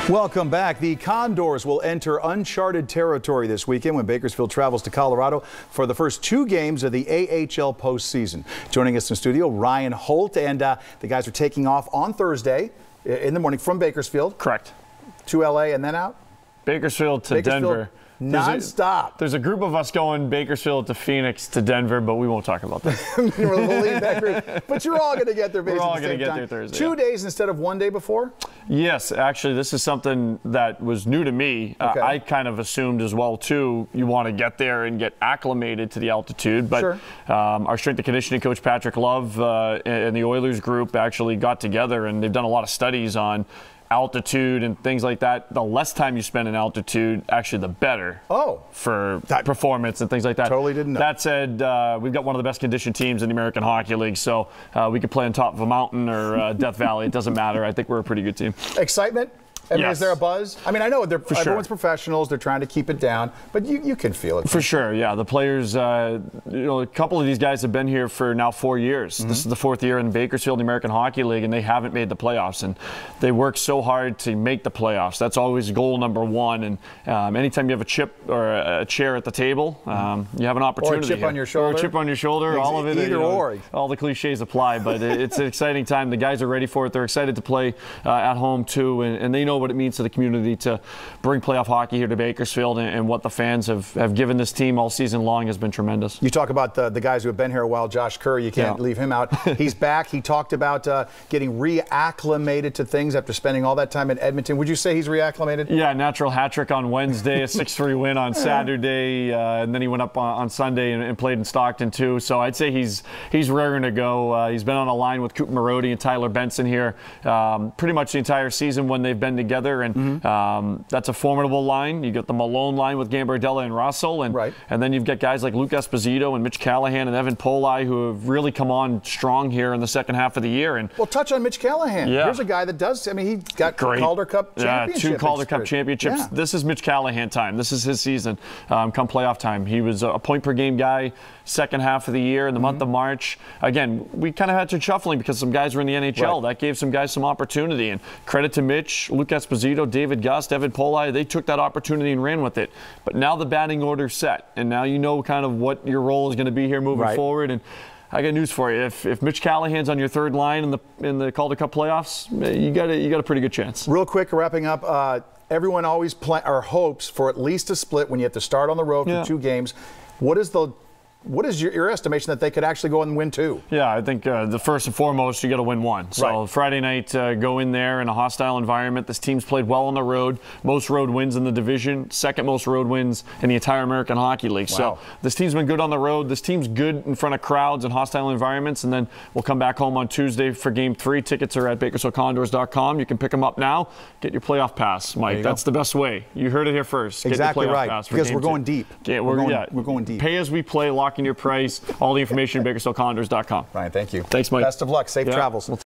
Welcome back. The Condors will enter uncharted territory this weekend when Bakersfield travels to Colorado for the first 2 games of the AHL postseason. Joining us in studio, Ryan Holt, and the guys are taking off on Thursday in the morning from Bakersfield. Correct. To LA and then out? Bakersfield to Denver. Non-stop. There's a group of us going Bakersfield to Phoenix to Denver, but we won't talk about that. We'll leave that group. But you're all going to get there basically. We're all going to get there Thursday. 2 days instead of 1 day before? Yes, actually, this is something that was new to me. Okay. I kind of assumed as well, too, you want to get there and get acclimated to the altitude. But sure. Our strength and conditioning coach, Patrick Love, and the Oilers group actually got together, and they've done a lot of studies on altitude and things like that. The less time you spend in altitude, actually the better for performance and things like that. Totally didn't know. That said, we've got one of the best conditioned teams in the American Hockey League, so we could play on top of a mountain or Death Valley. It doesn't matter. I think we're a pretty good team. Excitement? I mean, yes. Is there a buzz? I mean, I know everyone's professionals. They're trying to keep it down, but you can feel it. For sure, yeah. The players, a couple of these guys have been here for now 4 years. Mm-hmm. This is the 4th year in Bakersfield, the American Hockey League, and they haven't made the playoffs. And they work so hard to make the playoffs. That's always goal number 1. And anytime you have a chip or a chair at the table, you have an opportunity. Or a chip on your shoulder. Or a chip on your shoulder. All of it. Either or. All the cliches apply, but it's an exciting time. The guys are ready for it. They're excited to play at home, too, and they know what it means to the community to bring playoff hockey here to Bakersfield, and what the fans have given this team all season long has been tremendous. You talk about the guys who have been here a while. Josh Kerr, you can't leave him out. He's back. He talked about getting reacclimated to things after spending all that time in Edmonton. Would you say he's reacclimated? Yeah, natural hat trick on Wednesday, a 6-3 win on Saturday, and then he went up on Sunday and played in Stockton too. So I'd say he's raring to go. He's been on a line with Coop Marody and Tyler Benson here pretty much the entire season when they've been together, and that's a formidable line. You got the Malone line with Gambardella and Russell, and then you've got guys like Luke Esposito and Mitch Callahan and Evan Poli who have really come on strong here in the second half of the year. And well, touch on Mitch Callahan. Yeah. Here's a guy that does. I mean, he got Calder Cup championship. 2 Calder Cup championships. Yeah. This is Mitch Callahan time. This is his season. Come playoff time, he was a point per game guy. Second half of the year in the month of March. Again, we kind of had some shuffling because some guys were in the NHL. That gave some guys some opportunity. And credit to Mitch, Luke Esposito, David Gust, Evan Poli. They took that opportunity and ran with it. But now the batting order's set, and now you know kind of what your role is going to be here moving forward. And I got news for you. If Mitch Callahan's on your 3rd line in the Calder Cup playoffs, you got a pretty good chance. Real quick, wrapping up. Everyone always hopes for at least a split when you have to start on the road for 2 games. What is your estimation that they could actually go and win 2? Yeah, I think the first and foremost, you got to win 1. So Friday night, go in there in a hostile environment. This team's played well on the road. Most road wins in the division. 2nd most road wins in the entire American Hockey League. Wow. So this team's been good on the road. This team's good in front of crowds and hostile environments. And then we'll come back home on Tuesday for Game 3. Tickets are at BakersfieldCondors.com. You can pick them up now. Get your playoff pass, Mike. That's the best way. You heard it here first. Exactly Get your playoff right. Pass for because Game we're going 2. deep. We're going deep. Pay as we play. Lock in your price. All the information at BakersfieldCondors.com. Ryan, thank you. Thanks, Mike. Best of luck. Safe travels.